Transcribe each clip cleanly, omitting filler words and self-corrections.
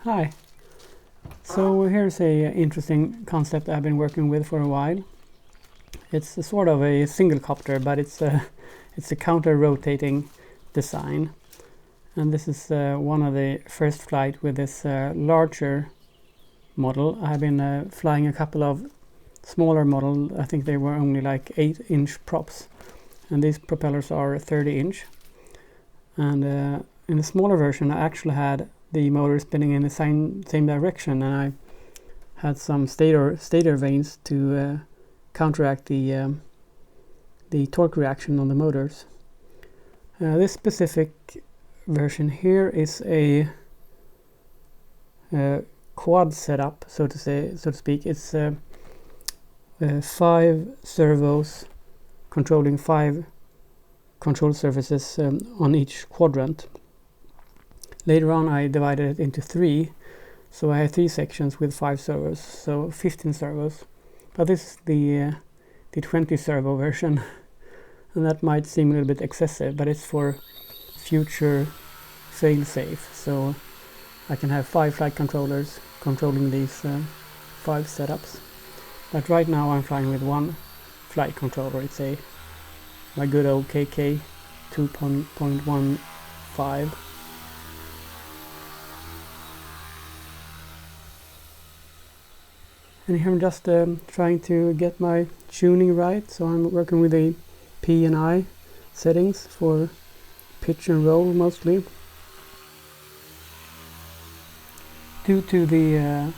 Hi. So here's a interesting concept I've been working with for a while. It's a sort of a single copter, but it's a counter-rotating design. And this is one of the first flight with this larger model. I've been flying a couple of smaller models. I think they were only like 8-inch props. And these propellers are 30-inch. And in the smaller version, I actually had the motor spinning in the same direction, and I had some stator vanes to counteract the torque reaction on the motors. This specific version here is a quad setup, so to speak. It's 5 servos controlling 5 control surfaces on each quadrant. Later on I divided it into 3, so I have 3 sections with 5 servos, so 15 servos. But this is the 20 servo version, and that might seem a little bit excessive, but it's for future fail-safe, so I can have 5 flight controllers controlling these 5 setups. But right now I'm flying with 1 flight controller. It's my good old KK 2.15. And here I'm just trying to get my tuning right, so I'm working with the P and I settings for pitch and roll mostly. Due to the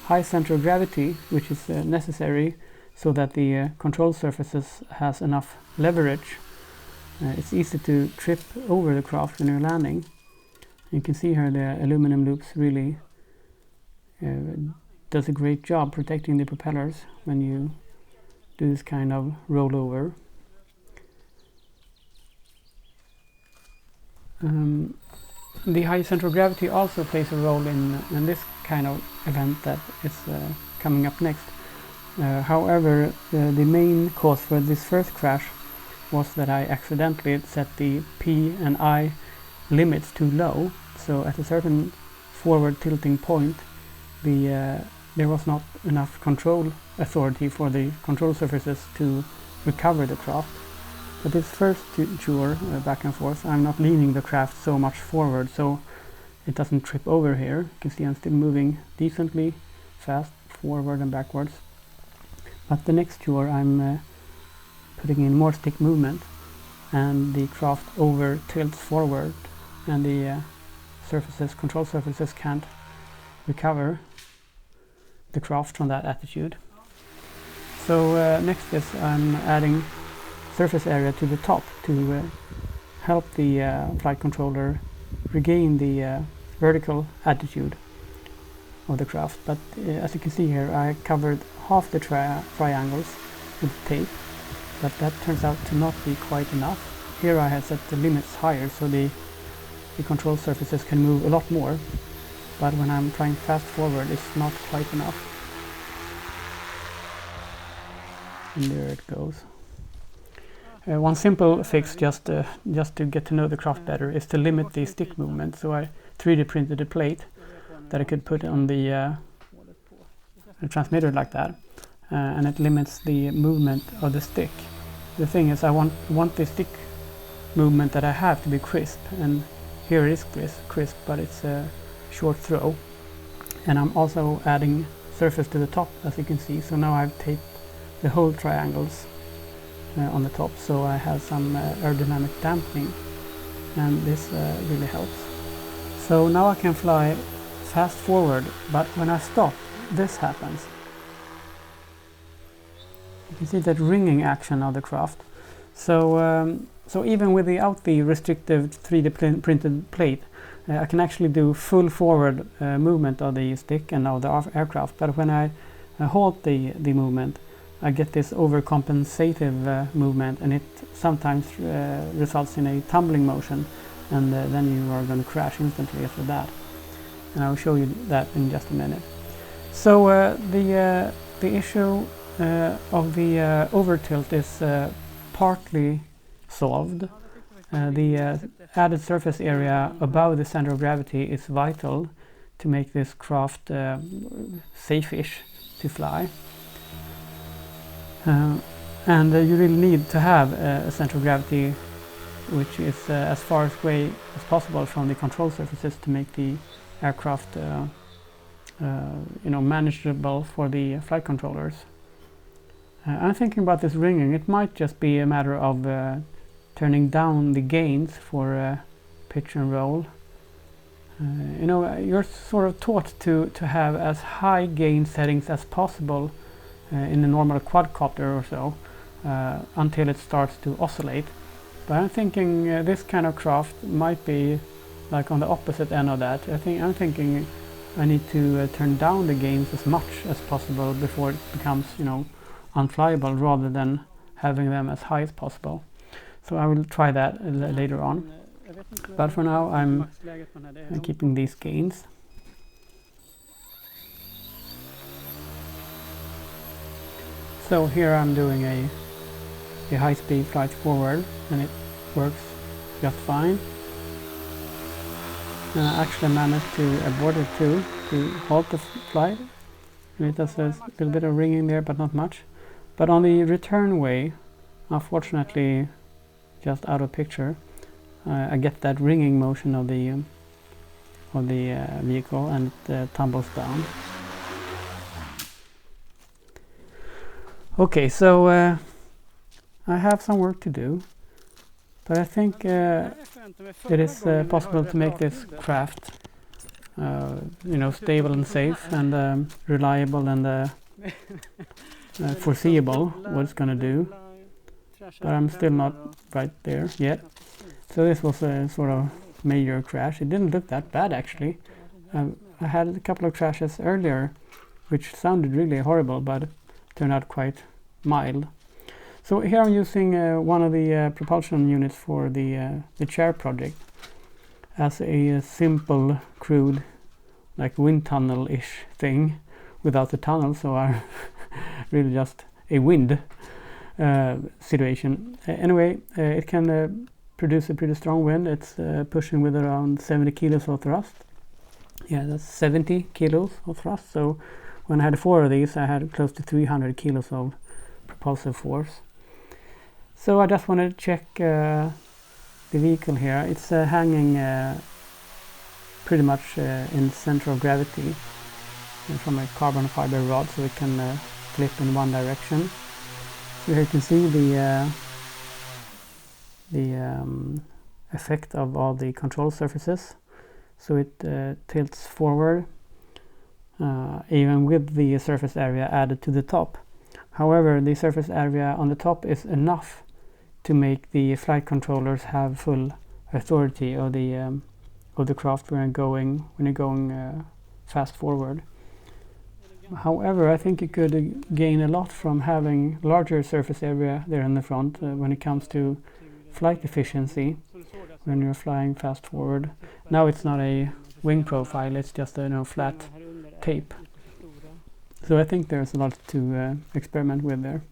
high center of gravity, which is necessary so that the control surfaces has enough leverage, it's easy to trip over the craft when you're landing. You can see here the aluminum loops really does a great job protecting the propellers when you do this kind of rollover. The high center of gravity also plays a role in this kind of event that is coming up next. However, the main cause for this first crash was that I accidentally set the P and I limits too low. So at a certain forward tilting point, there was not enough control authority for the control surfaces to recover the craft. But this first tour back and forth, I'm not leaning the craft so much forward, so it doesn't trip over here. You can see I'm still moving decently fast forward and backwards. But the next tour I'm putting in more stick movement, and the craft over tilts forward, and the control surfaces can't recover the craft from that attitude. So next is I'm adding surface area to the top to help the flight controller regain the vertical attitude of the craft. But as you can see here, I covered half the triangles with tape, but that turns out to not be quite enough. Here I have set the limits higher, so the control surfaces can move a lot more, but when I'm flying fast forward it's not quite enough. And there it goes. One simple fix just to get to know the craft better is to limit the stick movement. So I 3D printed a plate that I could put on the transmitter like that, and it limits the movement of the stick. The thing is, I want the stick movement that I have to be crisp, and here it is crisp, but it's a short throw. And I'm also adding surface to the top, as you can see. So now I've taped the whole triangles on the top, so I have some aerodynamic dampening, and this really helps. So now I can fly fast forward, but when I stop, this happens. You can see that ringing action of the craft. So even without the restrictive 3D printed plate, I can actually do full forward movement of the stick and of the aircraft. But when I halt the movement, I get this overcompensative movement, and it sometimes results in a tumbling motion, and then you are going to crash instantly after that. And I will show you that in just a minute. So the issue of the overtilt is partly solved. The added surface area above the center of gravity is vital to make this craft safe-ish to fly. And you really need to have a center of gravity which is as far away as possible from the control surfaces to make the aircraft manageable for the flight controllers. I'm thinking about this ringing. It might just be a matter of turning down the gains for pitch and roll. You're sort of taught to have as high gain settings as possible in a normal quadcopter or so until it starts to oscillate. But I'm thinking this kind of craft might be like on the opposite end of that. I'm thinking I need to turn down the gains as much as possible before it becomes, unflyable, rather than having them as high as possible. So I will try that later on. But for now I'm keeping these gains. So here I'm doing a high-speed flight forward, and it works just fine. And I actually managed to abort it too, to halt the flight. And it does a little bit of ringing there, but not much. But on the return way, unfortunately just out of picture, I get that ringing motion of the vehicle, and it tumbles down. Okay, so I have some work to do, but I think it is possible to make this craft stable and safe and reliable and foreseeable what it's going to do. But I'm still not right there yet. So this was a sort of major crash. It didn't look that bad actually. I had a couple of crashes earlier which sounded really horrible, but turned out quite mild. So here I'm using one of the propulsion units for the chair project as a simple, crude, like wind tunnel-ish thing without the tunnel, so I really just a wind situation. Anyway, it can produce a pretty strong wind. It's pushing with around 70 kilos of thrust. Yeah, that's 70 kilos of thrust. So when I had 4 of these, I had close to 300 kilos of propulsive force. So I just want to check the vehicle here. It's hanging pretty much in the center of gravity from a carbon fiber rod, so it can flip in one direction. So here you can see the effect of all the control surfaces. So it tilts forward even with the surface area added to the top. However, the surface area on the top is enough to make the flight controllers have full authority of the craft when you're going fast forward. However, I think you could gain a lot from having larger surface area there in the front when it comes to flight efficiency when you're flying fast forward. Now it's not a wing profile, it's just a flat tape. So I think there's a lot to experiment with there.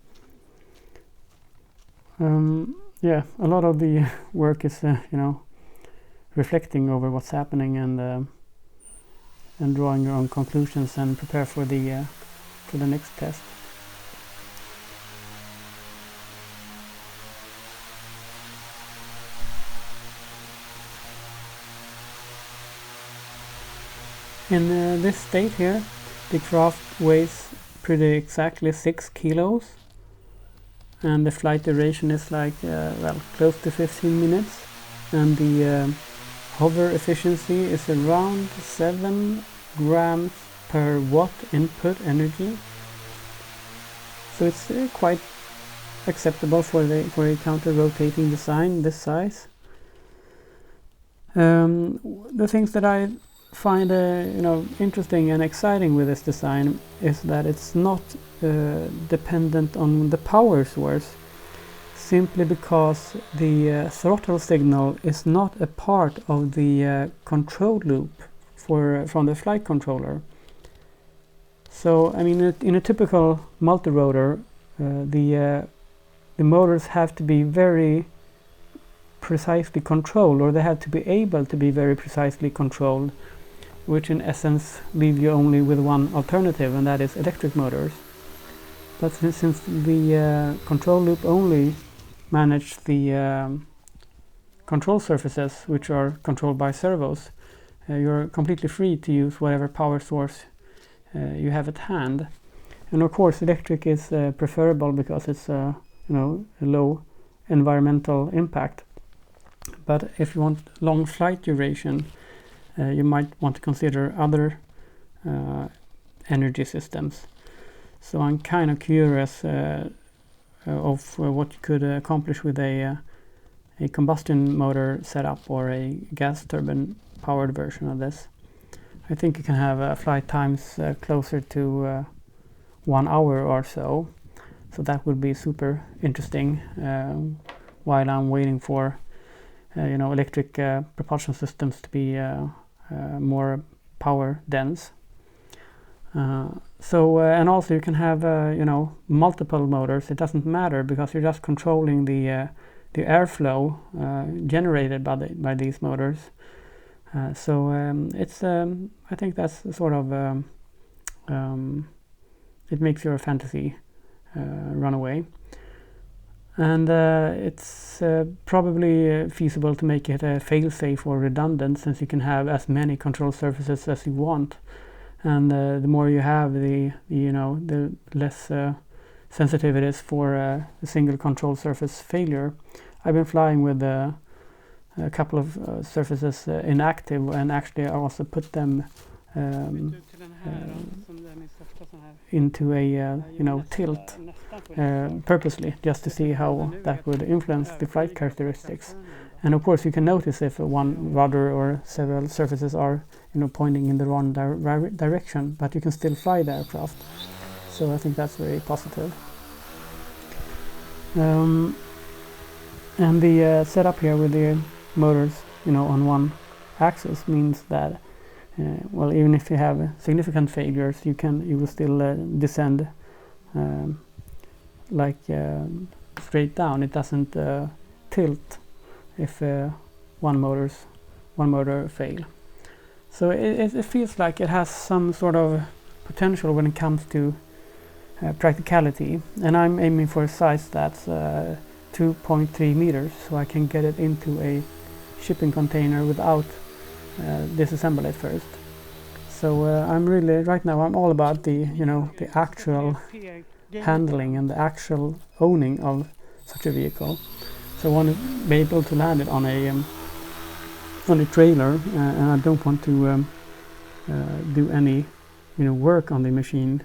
Yeah, a lot of the work is reflecting over what's happening and drawing your own conclusions and prepare for the next test. In this state here, the craft weighs pretty exactly 6 kilos, and the flight duration is like close to 15 minutes, and the hover efficiency is around 7 grams per watt input energy. So it's quite acceptable for a counter-rotating design this size. The things that I find interesting and exciting with this design is that it's not dependent on the power source, simply because the throttle signal is not a part of the control loop from the flight controller. So I mean, in a typical multi-rotor, the motors have to be very precisely controlled, or they have to be able to be very precisely controlled which in essence leave you only with one alternative, and that is electric motors. But since the control loop only manages the control surfaces, which are controlled by servos, you're completely free to use whatever power source you have at hand. And of course, electric is preferable because it's a low environmental impact. But if you want long flight duration, you might want to consider other energy systems. So I'm kind of curious of what you could accomplish with a combustion motor setup or a gas turbine powered version of this. I think you can have flight times closer to 1 hour or so. So that would be super interesting while I'm waiting for electric propulsion systems to be more power dense. And also you can have multiple motors. It doesn't matter because you're just controlling the airflow generated by these motors. It's I think that's sort of it makes your fantasy run away. And it's probably feasible to make it fail-safe or redundant, since you can have as many control surfaces as you want. And the more you have, the less sensitive it is for a single control surface failure. I've been flying with a couple of surfaces inactive, and actually I also put them into a tilt purposely, just to see how that would influence the flight characteristics. And of course you can notice if one rudder or several surfaces are pointing in the wrong direction, but you can still fly the aircraft. So I think that's very positive. And the setup here with the motors on one axis means that even if you have significant failures, you will still descend straight down. It doesn't tilt if one motor fail. So it feels like it has some sort of potential when it comes to practicality, and I'm aiming for a size that's 2.3 meters, so I can get it into a shipping container without disassemble it first. So I'm really right now I'm all about the actual handling and the actual owning of such a vehicle. So I want to be able to land it on a trailer, and I don't want to do any work on the machine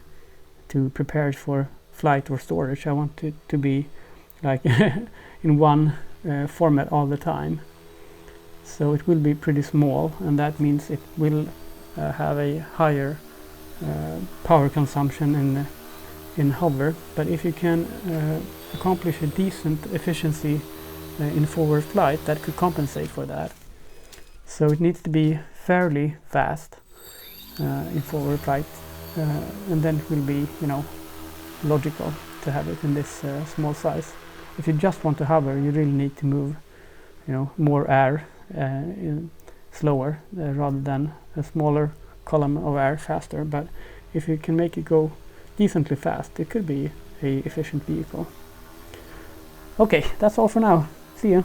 to prepare it for flight or storage. I want it to be like in one format all the time. So it will be pretty small, and that means it will have a higher power consumption in hover. But if you can accomplish a decent efficiency in forward flight, that could compensate for that. So it needs to be fairly fast in forward flight, and then it will be logical to have it in this small size. If you just want to hover, you really need to move more air slower rather than a smaller column of air faster. But if you can make it go decently fast, it could be a efficient vehicle. Okay, that's all for now. See you.